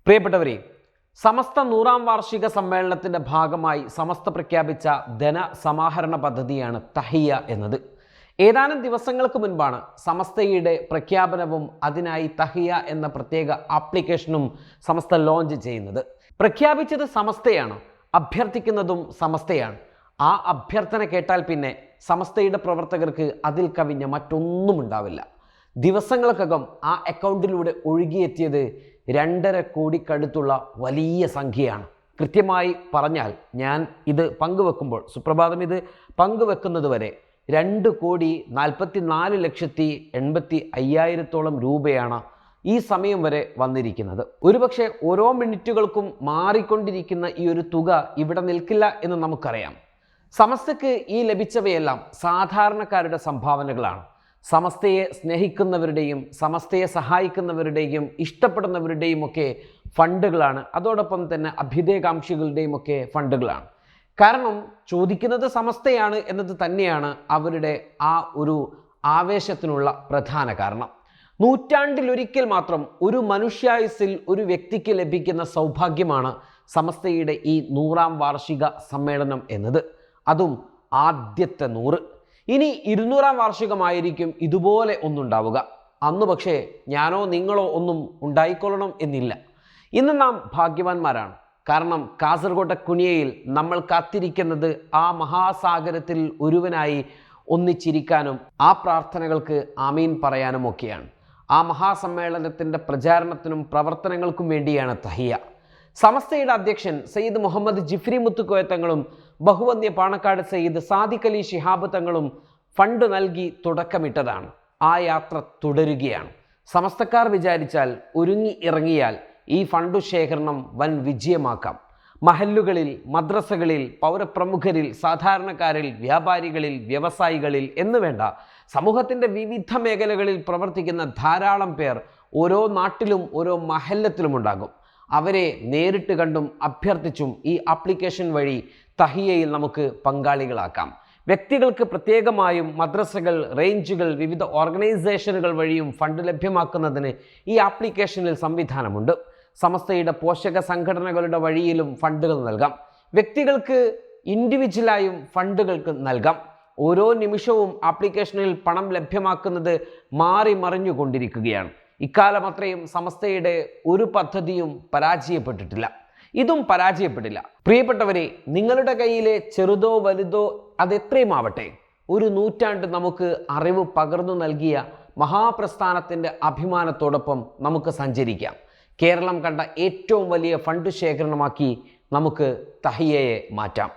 പ്രിയപ്പെട്ടവരെ, സമസ്ത 100ാം വാർഷിക സമ്മേളനത്തിൻ്റെ ഭാഗമായി സമസ്ത പ്രഖ്യാപിച്ച ധനസമാഹരണ പദ്ധതിയാണ് തഹിയ എന്നത്. ഏതാനും ദിവസങ്ങൾക്ക് മുൻപാണ് സമസ്തയുടെ പ്രഖ്യാപനവും അതിനായി തഹിയ എന്ന പ്രത്യേക ആപ്ലിക്കേഷനും സമസ്ത ലോഞ്ച് ചെയ്യുന്നത്. പ്രഖ്യാപിച്ചത് സമസ്തയാണ്, അഭ്യർത്ഥിക്കുന്നതും സമസ്തയാണ്. ആ അഭ്യർത്ഥന കേട്ടാൽ പിന്നെ സമസ്തയുടെ പ്രവർത്തകർക്ക് അതിൽ കവിഞ്ഞ മറ്റൊന്നും ഉണ്ടാവില്ല. ദിവസങ്ങൾക്കകം ആ അക്കൗണ്ടിലൂടെ ഒഴുകിയെത്തിയത് 2.5 കോടിക്കടുത്തുള്ള വലിയ സംഖ്യയാണ്. കൃത്യമായി പറഞ്ഞാൽ ഞാൻ ഇത് പങ്കുവെക്കുമ്പോൾ, സുപ്രഭാതം ഇത് പങ്കുവെക്കുന്നത് വരെ 2,44,80,5000 രൂപയാണ് ഈ സമയം വരെ വന്നിരിക്കുന്നത്. ഒരുപക്ഷെ ഓരോ മിനിറ്റുകൾക്കും മാറിക്കൊണ്ടിരിക്കുന്ന ഈ ഒരു തുക ഇവിടെ നിൽക്കില്ല എന്ന് നമുക്കറിയാം. സമസ്തയ്ക്ക് ഈ ലഭിച്ചവയെല്ലാം സാധാരണക്കാരുടെ സംഭാവനകളാണ്. സമസ്തയെ സ്നേഹിക്കുന്നവരുടെയും സമസ്തയെ സഹായിക്കുന്നവരുടെയും ഇഷ്ടപ്പെടുന്നവരുടെയും ഒക്കെ ഫണ്ടുകളാണ്. അതോടൊപ്പം തന്നെ അഭ്യുദയകാംക്ഷികളുടെയും ഒക്കെ ഫണ്ടുകളാണ്. കാരണം ചോദിക്കുന്നത് സമസ്തയാണ് എന്നത് തന്നെയാണ് അവരുടെ ആ ഒരു ആവേശത്തിനുള്ള പ്രധാന കാരണം. നൂറ്റാണ്ടിലൊരിക്കൽ മാത്രം ഒരു മനുഷ്യായുസ്സിൽ ഒരു വ്യക്തിക്ക് ലഭിക്കുന്ന സൗഭാഗ്യമാണ് സമസ്തയുടെ ഈ 100ാം വാർഷിക സമ്മേളനം എന്നത്. അതും ആദ്യത്തെ 100. ഇനി 200ാം വാർഷികമായിരിക്കും ഇതുപോലെ ഒന്നുണ്ടാവുക. അന്ന് പക്ഷേ ഞാനോ നിങ്ങളോ ഒന്നും ഉണ്ടായിക്കൊള്ളണം എന്നില്ല. ഇന്ന് നാം ഭാഗ്യവാന്മാരാണ്. കാരണം കാസർഗോട്ടെ കുനിയയിൽ നമ്മൾ കാത്തിരിക്കുന്നത് ആ മഹാസാഗരത്തിൽ ഒരുവനായി ഒന്നിച്ചിരിക്കാനും ആ പ്രാർത്ഥനകൾക്ക് ആമീൻ പറയാനും ഒക്കെയാണ്. ആ മഹാസമ്മേളനത്തിൻ്റെ പ്രചാരണത്തിനും പ്രവർത്തനങ്ങൾക്കും വേണ്ടിയാണ് തഹിയ. സമസ്തയുടെ അധ്യക്ഷൻ സയ്യിദ് മുഹമ്മദ് ജിഫ്രി മുത്തുക്കോയ തങ്ങളും ബഹുവന്യ പാണക്കാട് സയ്യിദ് സാദിഖ് അലി ശിഹാബ് തങ്ങളും ഫണ്ട് നൽകി തുടക്കമിട്ടതാണ്. ആ യാത്ര തുടരുകയാണ്. സമസ്തക്കാർ വിചാരിച്ചാൽ, ഒരുങ്ങി ഇറങ്ങിയാൽ ഈ ഫണ്ടു ശേഖരണം വൻ വിജയമാക്കാം. മഹല്ലുകളിൽ, മദ്രസകളിൽ, പൗരപ്രമുഖരിൽ, സാധാരണക്കാരിൽ, വ്യാപാരികളിൽ, വ്യവസായികളിൽ എന്ന് വേണ്ട സമൂഹത്തിൻ്റെ വിവിധ മേഖലകളിൽ പ്രവർത്തിക്കുന്ന ധാരാളം പേർ ഓരോ നാട്ടിലും ഓരോ മഹല്ലത്തിലും ഉണ്ടാകും. അവരെ നേരിട്ട് കണ്ടും അഭ്യർത്ഥിച്ചും ഈ ആപ്ലിക്കേഷൻ വഴി തഹിയയിൽ നമുക്ക് പങ്കാളികളാക്കാം. വ്യക്തികൾക്ക് പ്രത്യേകമായും മദ്രസകൾ, റേഞ്ചുകൾ, വിവിധ ഓർഗനൈസേഷനുകൾ വഴിയും ഫണ്ട് ലഭ്യമാക്കുന്നതിന് ഈ ആപ്ലിക്കേഷനിൽ സംവിധാനമുണ്ട്. സമസ്തയുടെ പോഷക സംഘടനകളുടെ വഴിയിലും ഫണ്ടുകൾ നൽകാം. വ്യക്തികൾക്ക് ഇൻഡിവിജ്വലായും ഫണ്ടുകൾക്ക് നൽകാം. ഓരോ നിമിഷവും ആപ്ലിക്കേഷനിൽ പണം ലഭ്യമാക്കുന്നത് മാറി മറിഞ്ഞുകൊണ്ടിരിക്കുകയാണ്. ഇക്കാലം അത്രയും സമസ്തയുടെ ഒരു പദ്ധതിയും പരാജയപ്പെട്ടിട്ടില്ല. ഇതും പരാജയപ്പെട്ടില്ല. പ്രിയപ്പെട്ടവരെ, നിങ്ങളുടെ കയ്യിലെ ചെറുതോ വലുതോ അതെത്രയും ആവട്ടെ, ഒരു നൂറ്റാണ്ട് നമുക്ക് അറിവ് പകർന്നു നൽകിയ മഹാപ്രസ്ഥാനത്തിൻ്റെ അഭിമാനത്തോടൊപ്പം നമുക്ക് സഞ്ചരിക്കാം. കേരളം കണ്ട ഏറ്റവും വലിയ ഫണ്ട് ശേഖരണമാക്കി നമുക്ക് തഹിയയെ മാറ്റാം.